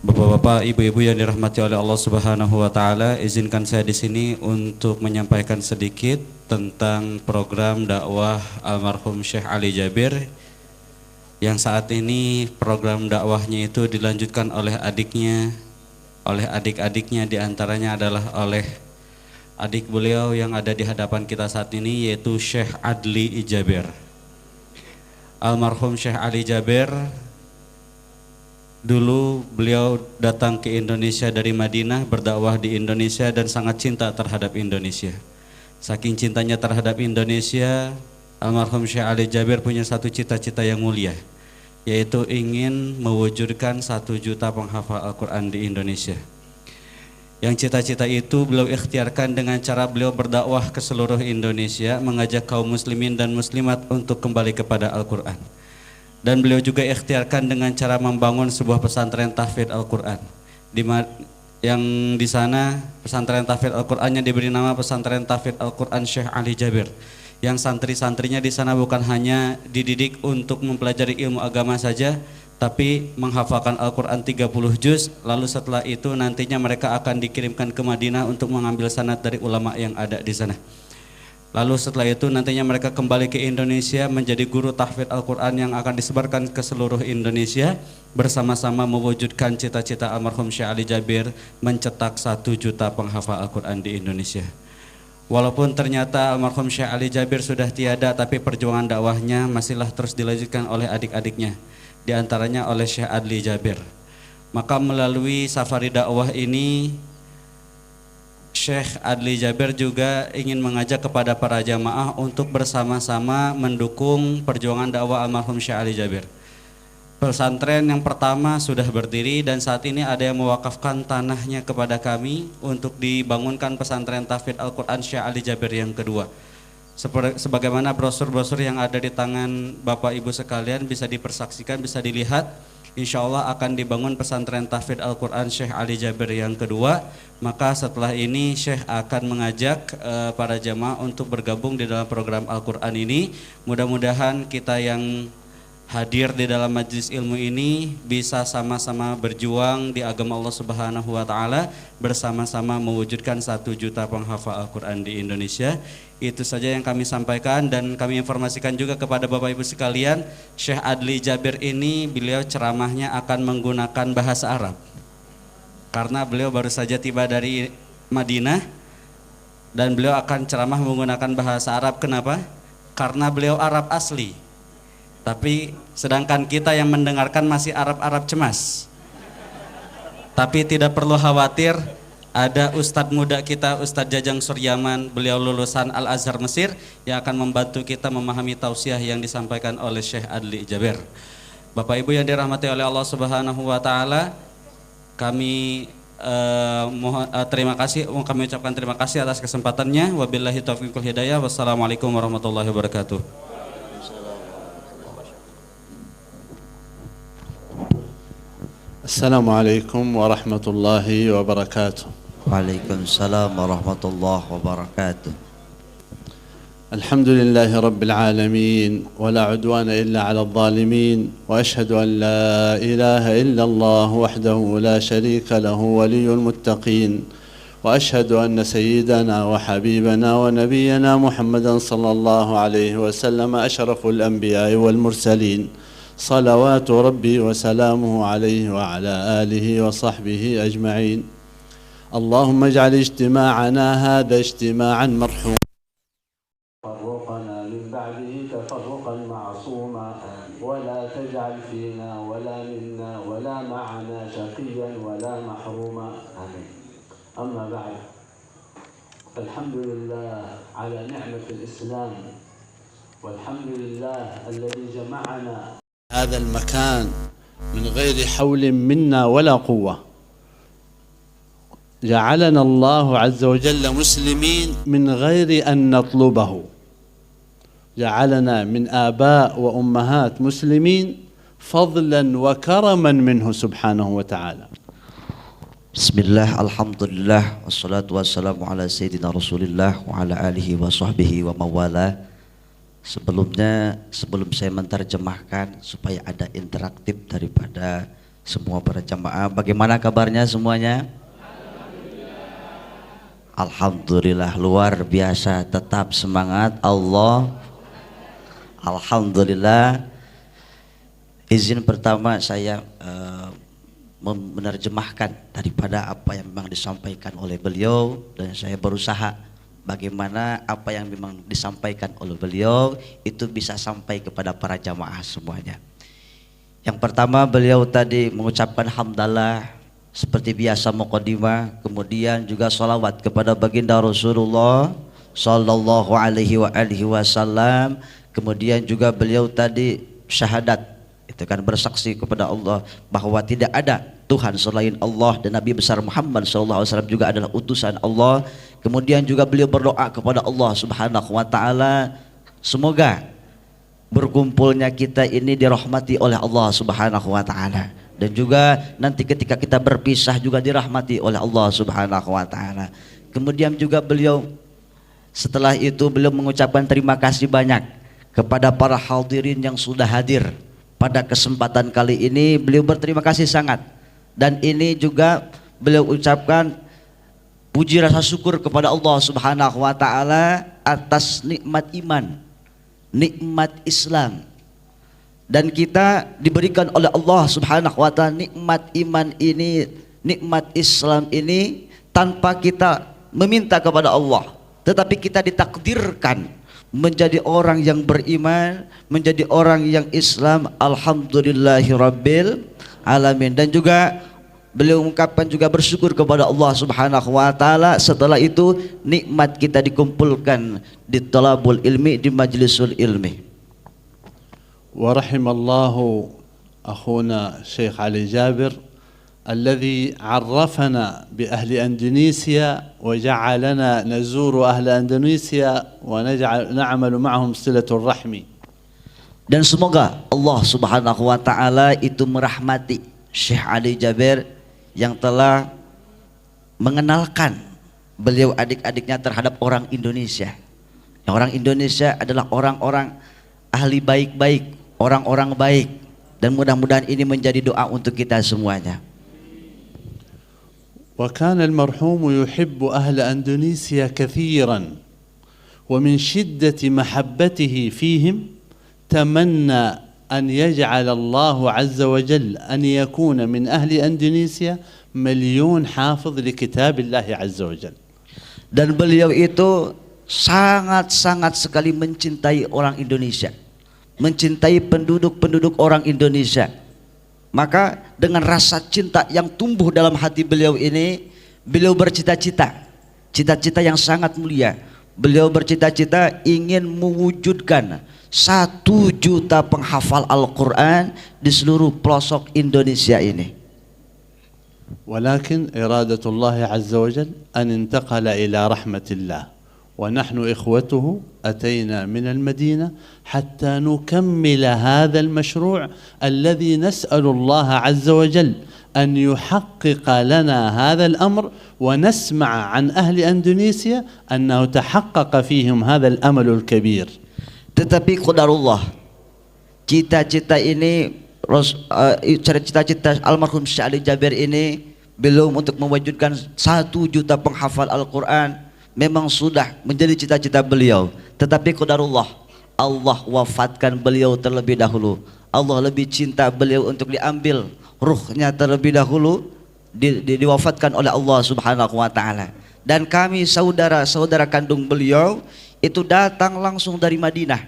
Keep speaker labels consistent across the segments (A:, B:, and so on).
A: Bapak-bapak, ibu-ibu yang dirahmati oleh Allah Subhanahu wa taala, izinkan saya di sini untuk menyampaikan sedikit tentang program dakwah almarhum Syekh Ali Jabir yang saat ini program dakwahnya itu dilanjutkan oleh adiknya, oleh adik-adiknya, diantaranya adalah oleh adik beliau yang ada di hadapan kita saat ini, yaitu Syekh Adli Jabir. Almarhum Syekh Ali Jabir, dulu beliau datang ke Indonesia dari Madinah, berdakwah di Indonesia dan sangat cinta terhadap Indonesia. Saking cintanya terhadap Indonesia, almarhum Syekh Ali Jabir punya satu cita-cita yang mulia, yaitu ingin mewujudkan 1 juta penghafal Al-Quran di Indonesia. Yang cita-cita itu beliau ikhtiarkan dengan cara beliau berdakwah ke seluruh Indonesia, mengajak kaum muslimin dan muslimat untuk kembali kepada Al-Quran. Dan beliau juga ikhtiarkan dengan cara membangun sebuah pesantren tahfidz Al-Quran, yang di sana pesantren tahfidz Al-Qurannya diberi nama Pesantren Tahfidz Al-Quran Syekh Ali Jabir, yang santri-santrinya di sana bukan hanya dididik untuk mempelajari ilmu agama saja, tapi menghafalkan Al-Quran 30 juz, lalu setelah itu nantinya mereka akan dikirimkan ke Madinah untuk mengambil sanad dari ulama yang ada di sana. Lalu setelah itu nantinya mereka kembali ke Indonesia menjadi guru tahfidz Al-Quran yang akan disebarkan ke seluruh Indonesia, bersama-sama mewujudkan cita-cita almarhum Syekh Ali Jabir mencetak 1 juta penghafal Al-Quran di Indonesia. Walaupun ternyata almarhum Syekh Ali Jabir sudah tiada, tapi perjuangan dakwahnya masihlah terus dilanjutkan oleh adik-adiknya, di antaranya oleh Syekh Adli Jabir. Maka melalui safari dakwah ini, Syekh Adli Jabir juga ingin mengajak kepada para jamaah untuk bersama-sama mendukung perjuangan dakwah almarhum Syekh Ali Jabir. Pesantren yang pertama sudah berdiri dan saat ini ada yang mewakafkan tanahnya kepada kami untuk dibangunkan pesantren tahfidz Al-Quran Syekh Ali Jabir yang kedua. Sebagaimana brosur-brosur yang ada di tangan Bapak Ibu sekalian bisa dipersaksikan, bisa dilihat, insya Allah akan dibangun pesantren tahfidz Al-Quran Syekh Ali Jabir yang kedua. Maka setelah ini Syekh akan mengajak para jamaah untuk bergabung di dalam program Al-Quran ini. Mudah-mudahan kita yang hadir di dalam majlis ilmu ini bisa sama-sama berjuang di agama Allah Subhanahu wa taala, bersama-sama mewujudkan 1 juta penghafal Al-Quran di Indonesia. Itu saja yang kami sampaikan dan kami informasikan juga kepada Bapak Ibu sekalian, Syekh Adli Jabir ini beliau ceramahnya akan menggunakan bahasa Arab. Karena beliau baru saja tiba dari Madinah dan beliau akan ceramah menggunakan bahasa Arab. Kenapa? Karena beliau Arab asli. Tapi sedangkan kita yang mendengarkan masih Arab-Arab cemas. Tapi tidak perlu khawatir, ada Ustadz muda kita, Ustadz Jajang Suryaman, beliau lulusan Al-Azhar Mesir, yang akan membantu kita memahami tausiah yang disampaikan oleh Syekh Adli Jabir. Bapak Ibu yang dirahmati oleh Allah Subhanahu wa taala, kami kami ucapkan terima kasih atas kesempatannya. Wabillahi taufiq wal hidayah. Wassalamualaikum warahmatullahi wabarakatuh.
B: Assalamualaikum warahmatullahi wabarakatuh.
C: Waalaikumsalam warahmatullahi wabarakatuh.
B: الحمد لله رب العالمين ولا عدوان إلا على الظالمين وأشهد أن لا إله إلا الله وحده لا شريك له ولي المتقين وأشهد أن سيدنا وحبيبنا ونبينا محمدا صلى الله عليه وسلم أشرف الأنبياء والمرسلين صلوات ربي وسلامه عليه وعلى آله وصحبه أجمعين. اللهم اجعل اجتماعنا هذا اجتماعا مرحوما فرقنا من بعده تفرقا معصوما ولا تجعل فينا ولا منا ولا معنا شقيا ولا محروما آمين. أما بعد، فالحمد لله على نعمة الإسلام والحمد لله الذي جمعنا هذا المكان من غير حول منا ولا قوة. جعلنا الله عز وجل مسلمين من غير أن نطلبه، جعلنا من آباء وأمهات مسلمين فضلا وكرما منه سبحانه وتعالى.
C: Bismillah, alhamdulillah, wassalatu wassalamu ala sayyidina rasulillah wa ala alihi wa sahbihi wa mawala. Sebelum saya menterjemahkan supaya ada interaktif daripada semua para jamaah. Bagaimana kabarnya semuanya? Alhamdulillah, luar biasa, tetap semangat. Alhamdulillah. Izin pertama saya menerjemahkan daripada apa yang memang disampaikan oleh beliau, dan saya berusaha bagaimana apa yang memang disampaikan oleh beliau itu bisa sampai kepada para jamaah semuanya. Yang pertama, beliau tadi mengucapkan hamdalah seperti biasa muqaddimah, kemudian juga salawat kepada baginda Rasulullah sallallahu alaihi wasallam, kemudian juga beliau tadi syahadat, itu kan bersaksi kepada Allah bahwa tidak ada Tuhan selain Allah dan Nabi besar Muhammad sallallahu alaihi wasallam juga adalah utusan Allah. Kemudian juga beliau berdoa kepada Allah Subhanahu wa taala semoga berkumpulnya kita ini dirahmati oleh Allah Subhanahu wa taala, dan juga nanti ketika kita berpisah juga dirahmati oleh Allah Subhanahu wa taala. Kemudian juga beliau setelah itu beliau mengucapkan terima kasih banyak kepada para hadirin yang sudah hadir pada kesempatan kali ini. Beliau berterima kasih sangat, dan ini juga beliau ucapkan puji rasa syukur kepada Allah Subhanahu wa taala atas nikmat iman, nikmat Islam, dan kita diberikan oleh Allah Subhanahu wa taala nikmat iman ini, nikmat Islam ini tanpa kita meminta kepada Allah, tetapi kita ditakdirkan menjadi orang yang beriman, menjadi orang yang Islam. Alhamdulillahirabbil alamin. Dan juga beliau mengungkapkan juga bersyukur kepada Allah Subhanahu wa taala. Setelah itu nikmat kita dikumpulkan di talabul ilmi, di majlisul ilmi.
B: Wa rahimallahu akhuna Syekh Ali Jabir الذي عرفنا بأهل إندونيسيا وجعلنا نزور أهل إندونيسيا ونعمل معهم صلة الرحم.
C: Dan semoga Allah Subhanahu wa taala itu merahmati Syekh Ali Jabir yang telah mengenalkan beliau adik-adiknya terhadap orang Indonesia. Orang Indonesia adalah orang-orang ahli baik-baik, orang-orang baik, dan mudah-mudahan ini menjadi doa untuk kita semuanya.
B: وكان المرحوم يحب أهل أندونيسيا كثيرا، ومن شدة محبته فيهم تمنى أن يجعل الله عز وجل أن يكون من أهل أندونيسيا 1,000,000 حافظ لكتاب الله عز وجل.
C: Dan beliau itu sangat-sangat sekali mencintai orang Indonesia, mencintai penduduk-penduduk orang Indonesia. Maka dengan rasa cinta yang tumbuh dalam hati beliau ini, beliau bercita-cita, cita-cita yang sangat mulia. Beliau bercita-cita ingin mewujudkan 1 juta penghafal Al-Quran di seluruh pelosok Indonesia ini.
B: ولكن إرادة الله عز وجل أن انتقل إلى رحمة الله، ونحن إخوته أتينا من المدينة حتى نكمل هذا المشروع الذي نسأل الله عز وجل أن يحقق لنا هذا الأمر، ونسمع عن أهل إندونيسيا أنه تحقق فيهم هذا الأمل الكبير.
C: Tetapi qadarullah, cita-cita ini, cita-cita almarhum Syekh Ali Jabir ini belum untuk mewujudkan 1 juta penghafal Al-Quran, memang sudah menjadi cita-cita beliau. Tetapi qadarullah, Allah wafatkan beliau terlebih dahulu. Allah lebih cinta beliau untuk diambil ruhnya terlebih dahulu, diwafatkan oleh Allah Subhanahu wa taala. Dan kami saudara-saudara kandung beliau itu datang langsung dari Madinah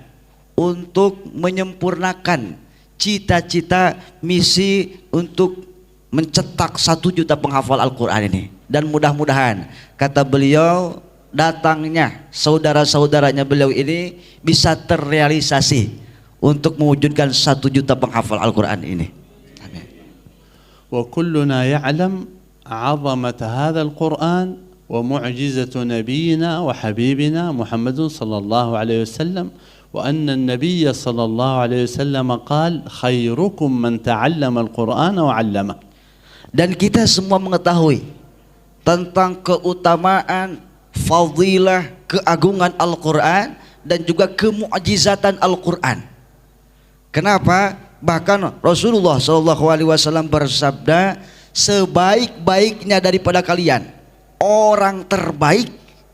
C: untuk menyempurnakan cita-cita misi untuk mencetak 1 juta penghafal Al-Quran ini. Dan mudah-mudahan, kata beliau, datangnya saudara-saudaranya beliau ini bisa terrealisasi untuk mewujudkan 1 juta penghafal Al-Quran ini. Amin.
B: وكلنا يعلم عظمة هذا القرآن ومعجزة نبينا وحبيبنا محمد صلى الله عليه وسلم، وأن النبي صلى الله عليه وسلم قال خيركم من تعلم القرآن وعلمه.
C: Dan kita semua mengetahui tentang keutamaan, fadilah, keagungan Al-Quran dan juga kemu'jizatan Al-Quran. Kenapa? Bahkan Rasulullah SAW bersabda, sebaik-baiknya daripada kalian, orang terbaik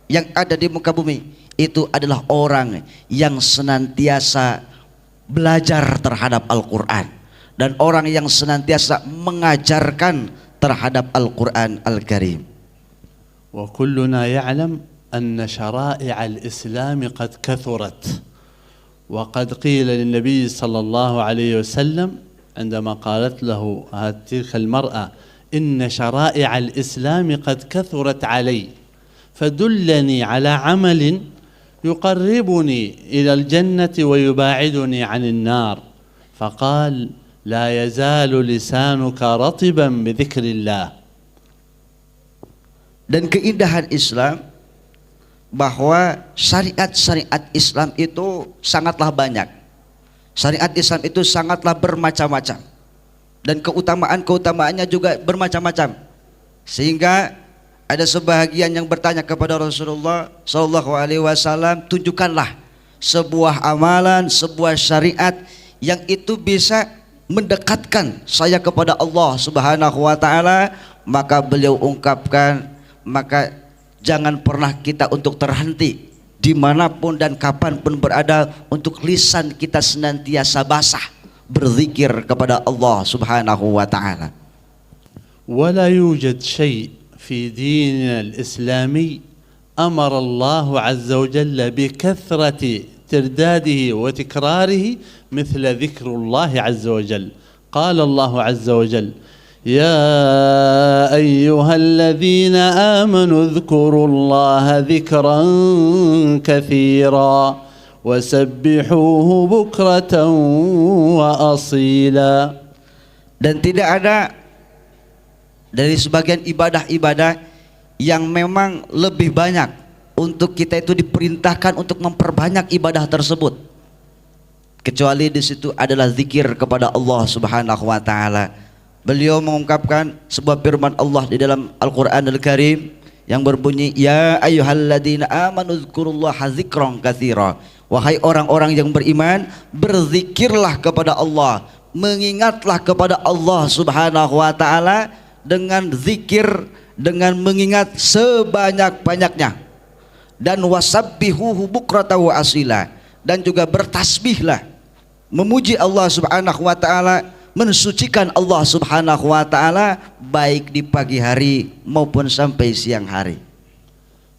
C: yang ada di muka bumi itu adalah orang yang senantiasa belajar terhadap Al-Quran dan orang yang senantiasa mengajarkan terhadap Al-Quran Al-Karim.
B: وكلنا يعلم أن شرائع الإسلام قد كثرت، وقد قيل للنبي صلى الله عليه وسلم عندما قالت له تلك المرأة إن شرائع الإسلام قد كثرت علي فدلني على عمل يقربني إلى الجنة ويباعدني عن النار، فقال لا يزال لسانك رطبا بذكر الله.
C: Dan keindahan Islam bahwa syariat-syariat Islam itu sangatlah banyak. Syariat Islam itu sangatlah bermacam-macam. Dan keutamaan-keutamaannya juga bermacam-macam. Sehingga ada sebahagian yang bertanya kepada Rasulullah SAW, tunjukkanlah sebuah amalan, sebuah syariat yang itu bisa mendekatkan saya kepada Allah Subhanahu wa taala. Maka beliau ungkapkan, maka jangan pernah kita untuk terhenti dimanapun dan kapanpun berada untuk lisan kita senantiasa basah berzikir kepada Allah Subhanahu wa taala.
B: ولا يوجد شيء في ديننا الإسلامي أمر الله عز وجل بكثرة ترداده وتكراره مثل ذكر الله عز وجل. قال الله عز وجل يا أيها الذين آمنوا اذكروا الله ذكرا كثيرا وسبحوه بكرة وأصيلا.
C: Dan tidak ada dari sebagian ibadah-ibadah yang memang lebih banyak untuk kita itu diperintahkan untuk memperbanyak ibadah tersebut, kecuali di situ adalah zikir kepada Allah Subhanahu wa taala. Beliau mengungkapkan sebuah firman Allah di dalam Al-Quran Al-Karim yang berbunyi, ya ayyuhalladzina amanu dzkurullaha dzikran katsira. Wahai orang-orang yang beriman, berzikirlah kepada Allah, mengingatlah kepada Allah Subhanahu wa taala dengan zikir, dengan mengingat sebanyak-banyaknya. Dan wasabbihuhu bukrata wa asila, dan juga bertasbihlah, memuji Allah Subhanahu wa taala, mensucikan Allah Subhanahu wa taala baik di pagi hari maupun sampai siang hari.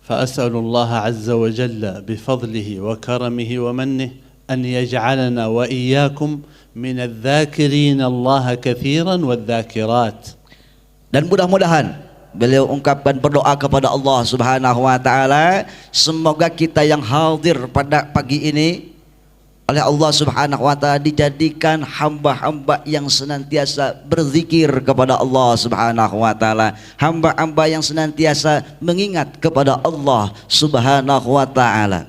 B: فأسأل الله عز وجل بفضله وكرمه ومنه أن يجعلنا وإياكم من الذاكرين الله كثيرا والذاكرات.
C: Dan mudah-mudahan beliau ungkapkan berdoa kepada Allah Subhanahu wa taala, semoga kita yang hadir pada pagi ini oleh Allah Subhanahu wa taala dijadikan hamba-hamba yang senantiasa berzikir kepada Allah Subhanahu wa taala, hamba-hamba yang senantiasa mengingat kepada Allah Subhanahu wa taala.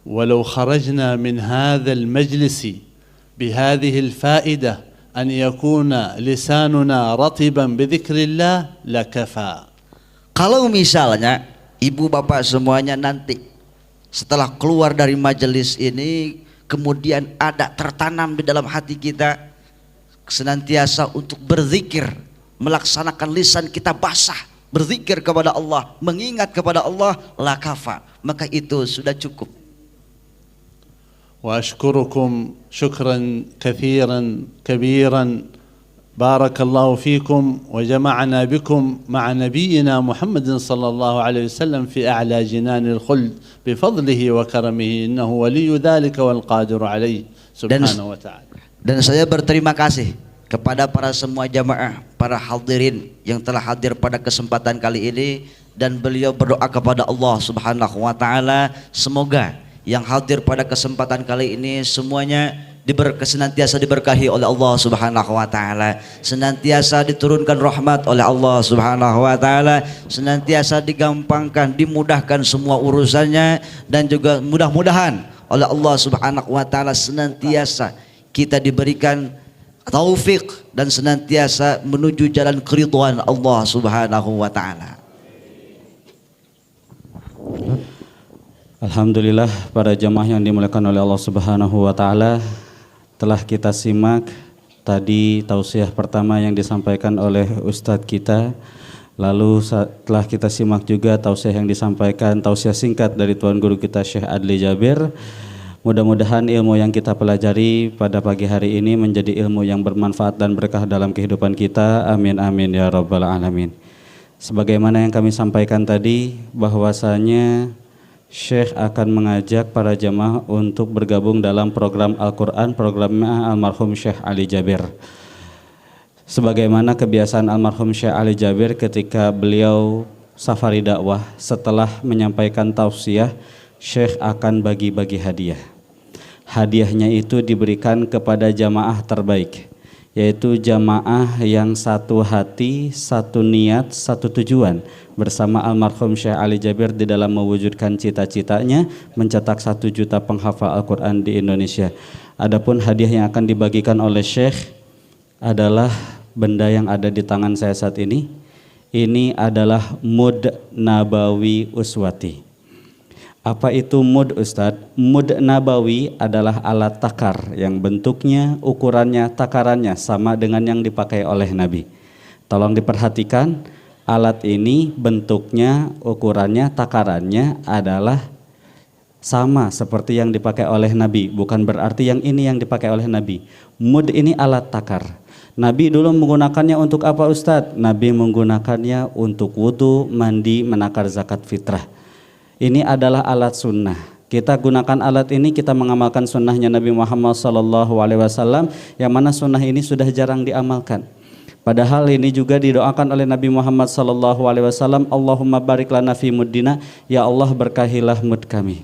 B: ولو خرجنا من هذا المجلس بهذه الفائدة أن يكون لساننا رطبا بذكر الله لكفى.
C: Kalau misalnya ibu bapak semuanya nanti setelah keluar dari majelis ini kemudian ada tertanam di dalam hati kita senantiasa untuk berzikir, melaksanakan lisan kita basah berzikir kepada Allah, mengingat kepada Allah, lakafa, maka itu sudah cukup.
B: وأشكركم شكرا كثيرا كبيرا، بارك الله فيكم وجمعنا بكم مع نبينا محمد صلى الله عليه وسلم في أعلى جنان الخلد بفضله وكرمه إنه ولي ذلك والقادر عليه سبحانه وتعالى.
C: Dan saya berterima kasih kepada para semua jamaah, para hadirin yang telah hadir pada kesempatan kali ini, dan beliau berdoa kepada Allah Subhanahu wa taala semoga yang hadir pada kesempatan kali ini semuanya senantiasa diberkahi oleh Allah Subhanahu wa taala, senantiasa diturunkan rahmat oleh Allah Subhanahu wa taala, senantiasa digampangkan, dimudahkan semua urusannya, dan juga mudah-mudahan oleh Allah Subhanahu wa taala senantiasa kita diberikan taufik dan senantiasa menuju jalan keridhaan Allah Subhanahu wa taala.
A: Alhamdulillah, para jamaah yang dimuliakan oleh Allah Subhanahu wa taala, Telah kita simak tadi tausiah pertama yang disampaikan oleh Ustadz kita. Lalu setelah kita simak juga tausiah yang disampaikan, tausiah singkat dari Tuan Guru kita Syekh Adli Jabir. Mudah-mudahan ilmu yang kita pelajari pada pagi hari ini menjadi ilmu yang bermanfaat dan berkah dalam kehidupan kita. Amin amin ya rabbal alamin. Sebagaimana yang kami sampaikan tadi, bahwasanya Syekh akan mengajak para jamaah untuk bergabung dalam program Al-Quran, programnya almarhum Syekh Ali Jabir. Sebagaimana kebiasaan almarhum Syekh Ali Jabir ketika beliau safari dakwah, setelah menyampaikan tausiah, Syekh akan bagi-bagi hadiah. Hadiahnya itu diberikan kepada jamaah terbaik, yaitu jamaah yang satu hati, satu niat, satu tujuan bersama almarhum Syekh Ali Jabir di dalam mewujudkan cita-citanya mencetak 1 juta penghafal Al-Quran di Indonesia. Adapun hadiah yang akan dibagikan oleh Syekh adalah benda yang ada di tangan saya saat ini. Ini adalah mud nabawi uswati. Apa itu mud, Ustadz? Mud nabawi adalah alat takar yang bentuknya, ukurannya, takarannya sama dengan yang dipakai oleh Nabi. Tolong diperhatikan, alat ini bentuknya, ukurannya, takarannya adalah sama seperti yang dipakai oleh Nabi. Bukan berarti yang ini yang dipakai oleh Nabi. Mud ini alat takar. Nabi dulu menggunakannya untuk apa, Ustadz? Nabi menggunakannya untuk wudhu, mandi, menakar zakat fitrah. Ini adalah alat sunnah. Kita gunakan alat ini, kita mengamalkan sunnahnya Nabi Muhammad SAW, yang mana sunnah ini sudah jarang diamalkan. Padahal ini juga didoakan oleh Nabi Muhammad SAW, Allahumma barik lana fi muddina, ya Allah berkahilah mud kami.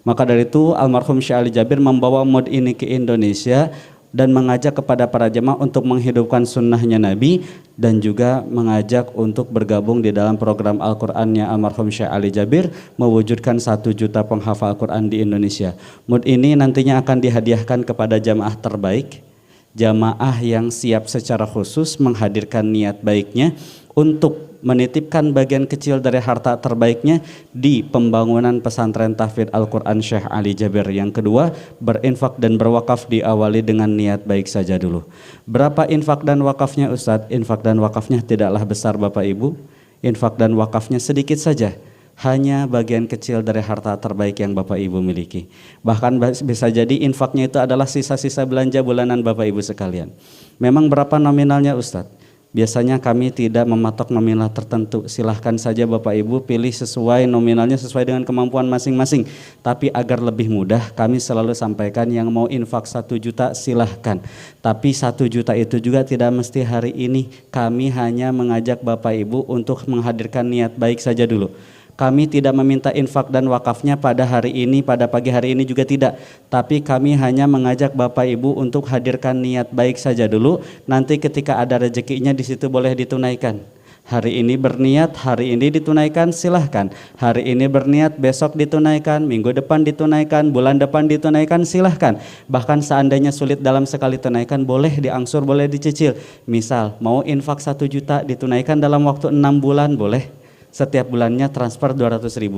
A: Maka dari itu almarhum Syekh Ali Jabir membawa mud ini ke Indonesia dan mengajak kepada para jemaah untuk menghidupkan sunnahnya Nabi, dan juga mengajak untuk bergabung di dalam program Al-Qur'annya almarhum Syekh Ali Jabir, mewujudkan 1 juta penghafal Al-Qur'an di Indonesia. Mud ini nantinya akan dihadiahkan kepada jamaah terbaik, jamaah yang siap secara khusus menghadirkan niat baiknya untuk menitipkan bagian kecil dari harta terbaiknya di pembangunan pesantren tahfidz Al-Quran Syekh Ali Jabir. Yang kedua, berinfak dan berwakaf diawali dengan niat baik saja dulu. Berapa infak dan wakafnya, Ustadz? Infak dan wakafnya tidaklah besar Bapak Ibu. Infak dan wakafnya sedikit saja, hanya bagian kecil dari harta terbaik yang Bapak Ibu miliki. Bahkan bisa jadi infaknya itu adalah sisa-sisa belanja bulanan Bapak Ibu sekalian. Memang berapa nominalnya, Ustadz? Biasanya kami tidak mematok nominal tertentu. Silahkan saja Bapak Ibu pilih sesuai nominalnya, sesuai dengan kemampuan masing-masing. Tapi agar lebih mudah, kami selalu sampaikan yang mau infak 1 juta silahkan. Tapi 1 juta itu juga tidak mesti hari ini. Kami hanya mengajak Bapak Ibu untuk menghadirkan niat baik saja dulu. Kami tidak meminta infak dan wakafnya pada hari ini, pada pagi hari ini juga tidak. Tapi kami hanya mengajak Bapak Ibu untuk hadirkan niat baik saja dulu. Nanti ketika ada rezekinya di situ boleh ditunaikan. Hari ini berniat, hari ini ditunaikan, silahkan. Hari ini berniat, besok ditunaikan, minggu depan ditunaikan, bulan depan ditunaikan, silahkan. Bahkan seandainya sulit dalam sekali tunaikan, boleh diangsur, boleh dicicil. Misal mau infak 1 juta ditunaikan dalam waktu 6 bulan, boleh. Setiap bulannya transfer Rp200.000.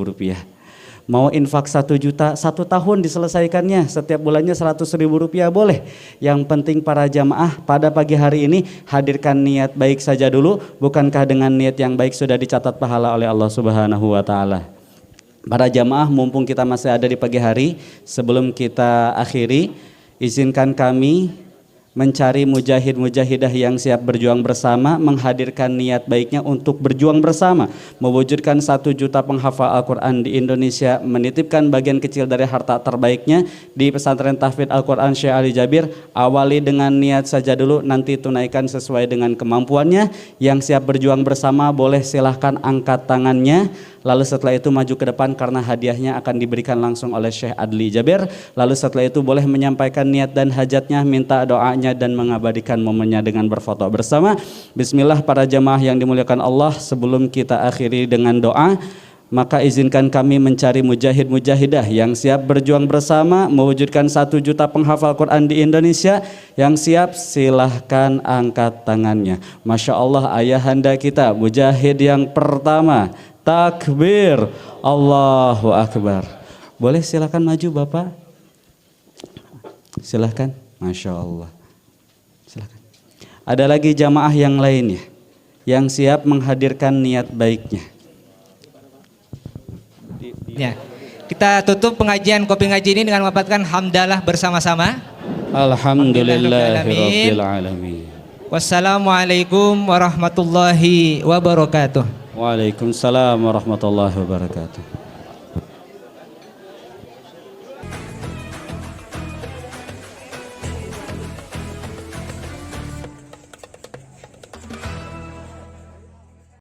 A: Mau infak 1 juta 1 tahun diselesaikannya, setiap bulannya Rp100.000, boleh. Yang penting para jamaah pada pagi hari ini hadirkan niat baik saja dulu. Bukankah dengan niat yang baik sudah dicatat pahala oleh Allah Subhanahu wa Ta'ala? Para jamaah, mumpung kita masih ada di pagi hari, sebelum kita akhiri, izinkan kami mencari mujahid-mujahidah yang siap berjuang bersama, menghadirkan niat baiknya untuk berjuang bersama, mewujudkan 1 juta penghafal Al-Quran di Indonesia, menitipkan bagian kecil dari harta terbaiknya di pesantren tahfidz Al-Quran Syekh Ali Jabir. Awali dengan niat saja dulu, nanti tunaikan sesuai dengan kemampuannya. Yang siap berjuang bersama boleh silahkan angkat tangannya. Lalu setelah itu maju ke depan karena hadiahnya akan diberikan langsung oleh Syekh Adli Jabir. Lalu setelah itu boleh menyampaikan niat dan hajatnya, minta doanya dan mengabadikan momennya dengan berfoto bersama. Bismillah para jamaah yang dimuliakan Allah, sebelum kita akhiri dengan doa, maka izinkan kami mencari mujahid-mujahidah yang siap berjuang bersama mewujudkan 1 juta penghafal Quran di Indonesia. Yang siap silahkan angkat tangannya. Masya Allah, ayahanda kita mujahid yang pertama. Takbir, Allahu Akbar. Boleh silakan maju Bapak. Silakan, Masya Allah. Silakan. Ada lagi jamaah yang lainnya yang siap menghadirkan niat baiknya.
D: Ya. Kita tutup pengajian Kopi Ngaji ini dengan melafazkan hamdalah bersama-sama.
A: Alhamdulillahirabbil alamin.
D: Wassalamualaikum warahmatullahi wabarakatuh.
A: Waalaikumsalam warahmatullahi wabarakatuh.